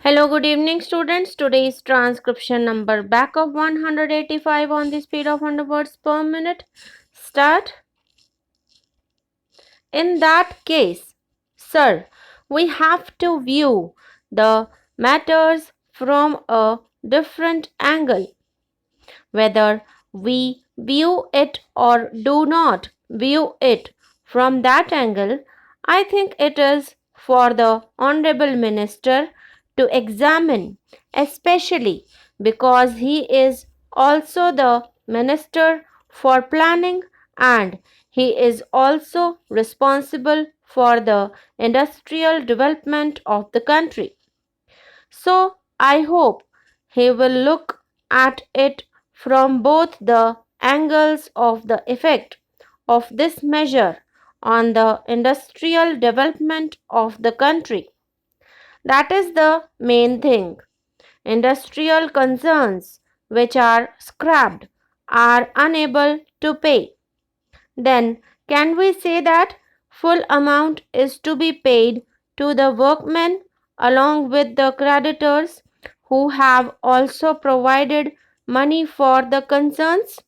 Hello, good evening, students. Today's transcription number back of 185 on the speed of 100 words per minute. Start. In that case, sir, we have to view the matters from a different angle. Whether we view it or do not view it from that angle, I think it is for the Honorable Minister to examine, especially because he is also the Minister for Planning and he is also responsible for the industrial development of the country. So I hope he will look at it from both the angles of the effect of this measure on the industrial development of the country. That is the main thing. Industrial concerns which are scrapped are unable to pay. Then can we say that full amount is to be paid to the workmen along with the creditors who have also provided money for the concerns?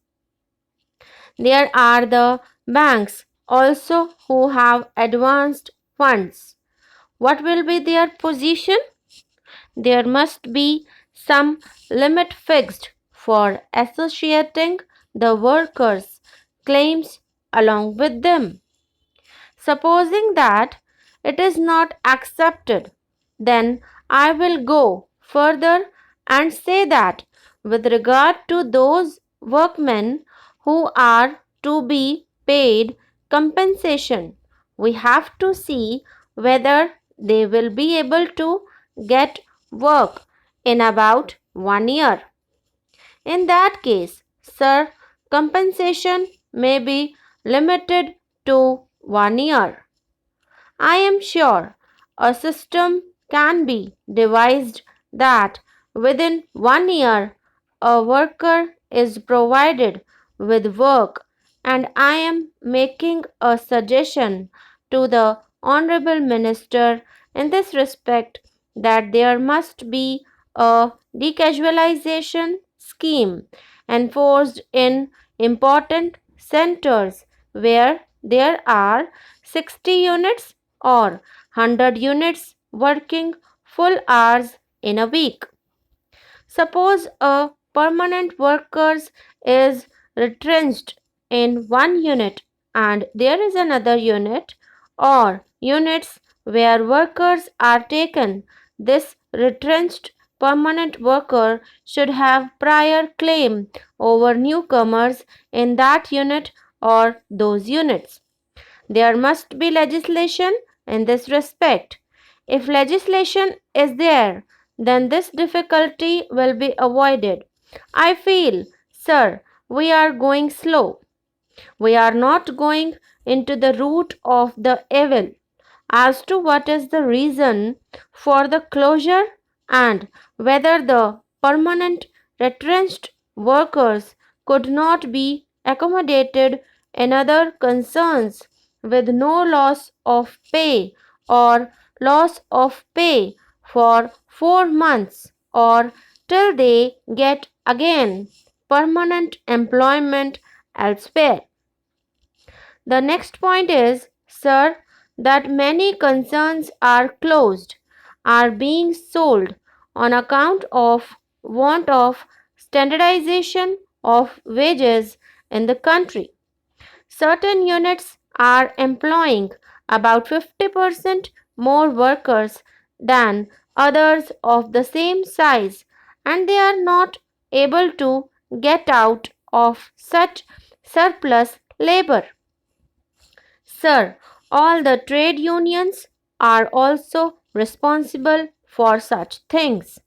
There are the banks also who have advanced funds. What will be their position? There must be some limit fixed for associating the workers' claims along with them. Supposing that it is not accepted, then I will go further and say that with regard to those workmen who are to be paid compensation, we have to see whether they will be able to get work in about 1 year. In that case, sir, compensation may be limited to 1 year. I am sure a system can be devised that within 1 year a worker is provided with work, and I am making a suggestion to the Honorable Minister in this respect that there must be a decasualization scheme enforced in important centers where there are 60 units or 100 units working full hours in a week. Suppose a permanent worker is retrenched in one unit and there is another unit or units where workers are taken. This retrenched permanent worker should have prior claim over newcomers in that unit or those units. There must be legislation in this respect. If legislation is there, then this difficulty will be avoided. I feel, sir, we are going slow. We are not going into the root of the evil. As to what is the reason for the closure and whether the permanent retrenched workers could not be accommodated in other concerns with no loss of pay or loss of pay for 4 months or till they get again permanent employment elsewhere. The next point is, sir, that many concerns are closed, are being sold on account of want of standardization of wages in the country. Certain units are employing about 50% more workers than others of the same size, and they are not able to get out of such surplus labor. Sir, all the trade unions are also responsible for such things.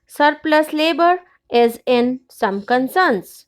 Surplus labor is in some concerns.